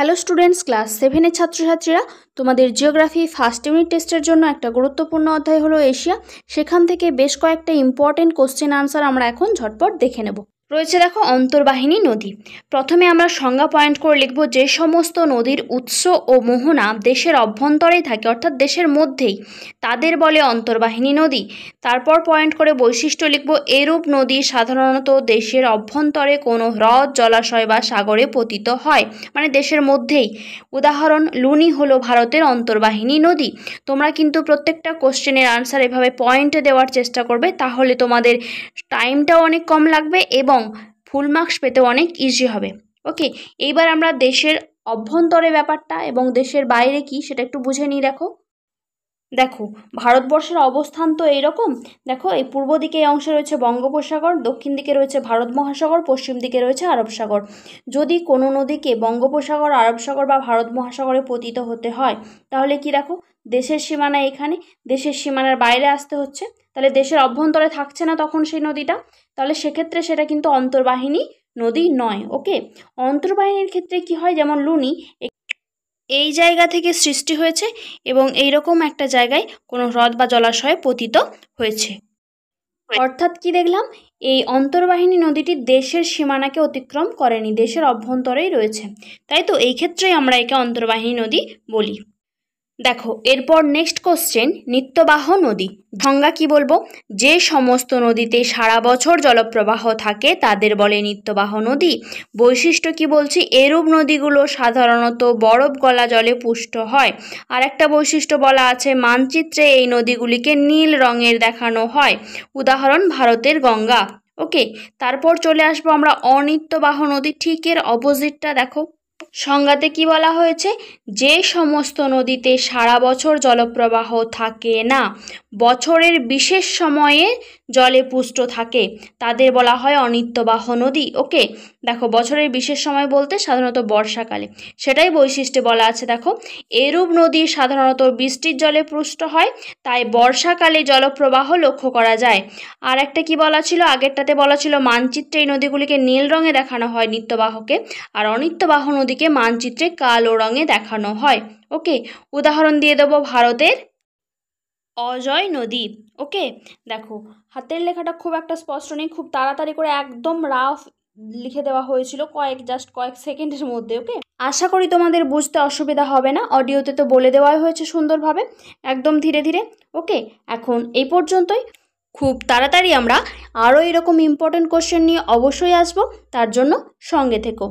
Hello students, class 7-এর ছাত্রছাত্রীরা, তোমাদের geography first unit টেস্টের জন্য একটা গুরুত্বপূর্ণ অধ্যায় হলো এশিয়া। সেখান থেকে বেশ কয়েকটা ইম্পর্টেন্ট কোশ্চেন আনসার আমরা এখন ঝটপট দেখে নেব। রয়েছে দেখো অন্তর্বাহিনী নদী। প্রথমে আমরা সংজ্ঞা পয়েন্ট করে লিখব, যে সমস্ত নদীর উৎস ও মোহনা দেশের অভ্যন্তরেই থাকে, অর্থাৎ দেশের মধ্যেই, তাদের বলে অন্তর্বাহিনী নদী। তারপর পয়েন্ট করে বৈশিষ্ট্য লিখব, এরূপ নদী সাধারণত দেশের অভ্যন্তরে কোনো হ্রদ, জলাশয় বা সাগরে পতিত হয়, মানে দেশের মধ্যেই। উদাহরণ, লুনি হলো ভারতের অন্তর্বাহিনী নদী। তোমরা কিন্তু প্রত্যেকটা কোশ্চেনের আনসার এভাবে পয়েন্টে দেওয়ার চেষ্টা করবে, তাহলে তোমাদের টাইমটাও অনেক কম লাগবে এবং ফুল মার্কস পেতেও অনেক ইজি হবে। ওকে, এইবার আমরা দেশের অভ্যন্তরে ব্যাপারটা এবং দেশের বাইরে কি সেটা একটু বুঝে নিই। দেখো ভারতবর্ষের অবস্থান তো এইরকম। দেখো, এই পূর্ব দিকে এই অংশে রয়েছে বঙ্গোপসাগর, দক্ষিণ দিকে রয়েছে ভারত মহাসাগর, পশ্চিম দিকে রয়েছে আরব সাগর। যদি কোনো নদীকে বঙ্গোপসাগর, আরব সাগর বা ভারত মহাসাগরে পতিত হতে হয়, তাহলে কি দেখো, দেশের সীমানা এখানে, দেশের সীমানার বাইরে আসতে হচ্ছে, তাহলে দেশের অভ্যন্তরে থাকছে না তখন সেই নদীটা, তাহলে সেক্ষেত্রে সেটা কিন্তু অন্তর্বাহিনী নদী নয়। ওকে, অন্তর্বাহিনীর ক্ষেত্রে কি হয়, যেমন লুনি এই জায়গা থেকে সৃষ্টি হয়েছে এবং এইরকম একটা জায়গায় কোনো হ্রদ বা জলাশয়ে পতিত হয়েছে। অর্থাৎ কি দেখলাম, এই অন্তর্বাহিনী নদীটি দেশের সীমানাকে অতিক্রম করেনি, দেশের অভ্যন্তরেই রয়েছে, তাই তো এই ক্ষেত্রেই আমরা একে অন্তর্বাহিনী নদী বলি। দেখো এরপর নেক্সট কোশ্চেন, নিত্যবাহ নদী। সংজ্ঞা কি বলবো, যে সমস্ত নদীতে সারা বছর জলপ্রবাহ থাকে তাদের বলে নিত্যবাহ নদী। বৈশিষ্ট্য কি বলছি, এরূপ নদীগুলো সাধারণত বরফ গলা জলে পুষ্ট হয়। আর একটা বৈশিষ্ট্য বলা আছে, মানচিত্রে এই নদীগুলিকে নীল রঙের দেখানো হয়। উদাহরণ, ভারতের গঙ্গা। ওকে, তারপর চলে আসবো আমরা অনিত্যবাহ নদী। ঠিক এর অপোজিটটা দেখো, সংজ্ঞাতে কি বলা হয়েছে, যে সমস্ত নদীতে সারা বছর জলপ্রবাহ থাকে না, বছরের বিশেষ সময়ে জলে পুষ্ট থাকে, তাদের বলা হয় অনিত্যবাহ নদী। ওকে, দেখো বছরের বিশেষ সময় বলতে সাধারণত বর্ষাকালে, সেটাই বৈশিষ্ট্যে বলা আছে। দেখো, এরূপ নদী সাধারণত বৃষ্টির জলে পুষ্ট হয়, তাই বর্ষাকালে জলপ্রবাহ লক্ষ্য করা যায়। আর একটা কি বলা ছিল, আগেরটাতে বলা ছিল মানচিত্রে এই নদীগুলিকে নীল রঙে দেখানো হয় নিত্যবাহকে, আর অনিত্যবাহ নদীকে মানচিত্রে কালো রঙে দেখানো হয়। ওকে, উদাহরণ দিয়ে দেবো ভারতের অজয় নদী। ওকে, দেখো হাতের লেখাটা খুব একটা স্পষ্ট নেই, খুব তাড়াতাড়ি করে একদম রাফ লিখে দেওয়া হয়েছিল জাস্ট কয়েক সেকেন্ডের মধ্যে। ওকে, আশা করি তোমাদের বুঝতে অসুবিধা হবে না, অডিওতে তো বলে দেওয়াই হয়েছে সুন্দরভাবে, একদম ধীরে ধীরে। ওকে, এখন এই পর্যন্তই। খুব তাড়াতাড়ি আমরা আরও এরকম ইম্পর্টেন্ট কোশ্চেন নিয়ে অবশ্যই আসবো, তার জন্য সঙ্গে থেকো।